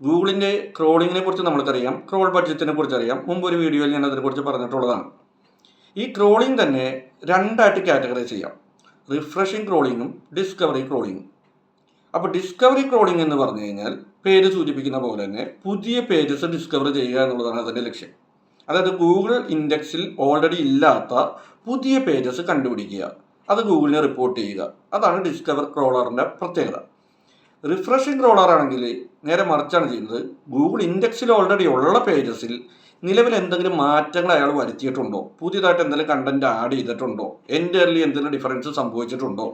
ഗൂഗിളിൻ്റെ ക്രോളിങ്ങിനെ കുറിച്ച് നമ്മൾക്കറിയാം, ക്രോൾ ബഡ്ജറ്റിനെ കുറിച്ച് അറിയാം. മുമ്പ് ഒരു വീഡിയോയിൽ ഞാൻ അതിനെക്കുറിച്ച് പറഞ്ഞിട്ടുള്ളതാണ്. ഈ ക്രോളിംഗ് തന്നെ രണ്ടായിട്ട് കാറ്റഗറൈസ് ചെയ്യാം: റിഫ്രഷിംഗ് ക്രോളിങ്ങും ഡിസ്കവറി ക്രോളിങ്ങും. അപ്പോൾ ഡിസ്കവറി ക്രോളിംഗ് എന്ന് പറഞ്ഞു കഴിഞ്ഞാൽ പേര് സൂചിപ്പിക്കുന്ന പോലെ തന്നെ പുതിയ പേജസ് ഡിസ്കവർ ചെയ്യുക എന്നുള്ളതാണ് അതിൻ്റെ ലക്ഷ്യം. അതായത് ഗൂഗിൾ ഇൻഡെക്സിൽ ഓൾറെഡി ഇല്ലാത്ത പുതിയ പേജസ് കണ്ടുപിടിക്കുക, അത് ഗൂഗിളിനെ റിപ്പോർട്ട് ചെയ്യുക. അതാണ് ഡിസ്കവർ ക്രോളറിൻ്റെ പ്രത്യേകത. റിഫ്രഷിംഗ് ക്രോളർ ആണെങ്കിൽ നേരെ മറിച്ചാണ് ചെയ്യുന്നത്. ഗൂഗിൾ ഇൻഡെക്സിൽ ഓൾറെഡി ഉള്ള പേജസിൽ നിലവിൽ എന്തെങ്കിലും മാറ്റങ്ങൾ അയാൾ വരുത്തിയിട്ടുണ്ടോ, പുതിയതായിട്ട് എന്തെങ്കിലും കണ്ടന്റ് ആഡ് ചെയ്തിട്ടുണ്ടോ, എൻ്റർലി എന്തെങ്കിലും ഡിഫറൻസ് സംഭവിച്ചിട്ടുണ്ടോ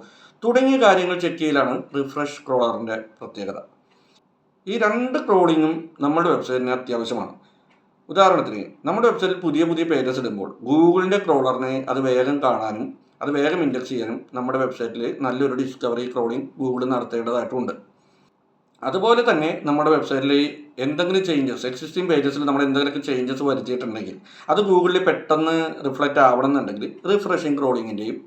തുടങ്ങിയ കാര്യങ്ങൾ ചെക്ക് ചെയ്യലാണ് റിഫ്രഷ് ക്രോളറിൻ്റെ പ്രത്യേകത. ഈ രണ്ട് ക്രോളിങ്ങും നമ്മുടെ വെബ്സൈറ്റിന് അത്യാവശ്യമാണ്. ഉദാഹരണത്തിന് നമ്മുടെ വെബ്സൈറ്റിൽ പുതിയ പുതിയ പേജസ് ഇടുമ്പോൾ ഗൂഗിളിൻ്റെ ക്രോളറിനെ അത് വേഗം കാണാനും അത് വേഗം ഇൻഡെക്സ് ചെയ്യാനും നമ്മുടെ വെബ്സൈറ്റിൽ നല്ലൊരു ഡിസ്കവറി ക്രോളിംഗ് ഗൂഗിൾ നടത്തേണ്ടതായിട്ടുണ്ട്. അതുപോലെ തന്നെ നമ്മുടെ വെബ്സൈറ്റിൽ എന്തെങ്കിലും ചേഞ്ചസ്, എക്സിസ്റ്റിംഗ് പേജസിൽ നമ്മൾ എന്തെങ്കിലുമൊക്കെ ചേഞ്ചസ് വരുത്തിയിട്ടുണ്ടെങ്കിൽ അത് ഗൂഗിളിൽ പെട്ടെന്ന് റിഫ്ലക്റ്റ് ആവണമെന്നുണ്ടെങ്കിൽ റിഫ്രഷിംഗ് ക്രോളിങ്ങിൻ്റെയും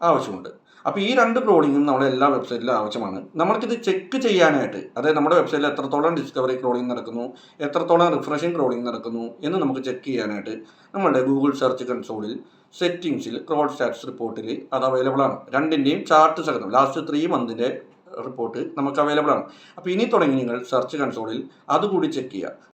ആവശ്യമുണ്ട്. അപ്പോൾ ഈ രണ്ട് ക്രോളിങ്ങും നമ്മുടെ എല്ലാ വെബ്സൈറ്റിലും ആവശ്യമാണ്. നമ്മൾക്കിത് ചെക്ക് ചെയ്യാനായിട്ട്, അതായത് നമ്മുടെ വെബ്സൈറ്റിൽ എത്രത്തോളം ഡിസ്കവറി ക്രോളിംഗ് നടക്കുന്നു, എത്രത്തോളം റിഫ്രഷിംഗ് ക്രോളിംഗ് നടക്കുന്നു എന്ന് നമുക്ക് ചെക്ക് ചെയ്യാനായിട്ട് നമ്മുടെ ഗൂഗിൾ സെർച്ച് കൺസോളിൽ സെറ്റിംഗ്സിൽ ക്രോൾ സ്റ്റാറ്റസ് റിപ്പോർട്ടിൽ അത് അവൈലബിൾ ആണ്. രണ്ടിൻ്റെയും ചാർട്ട് സഹിതം ലാസ്റ്റ് 3 മന്തിൻ്റെ റിപ്പോർട്ട് നമുക്ക് അവൈലബിൾ ആണ്. അപ്പോൾ ഇനി തുടങ്ങി നിങ്ങൾ സെർച്ച് കൺസോളിൽ അതുകൂടി ചെക്ക് ചെയ്യുക.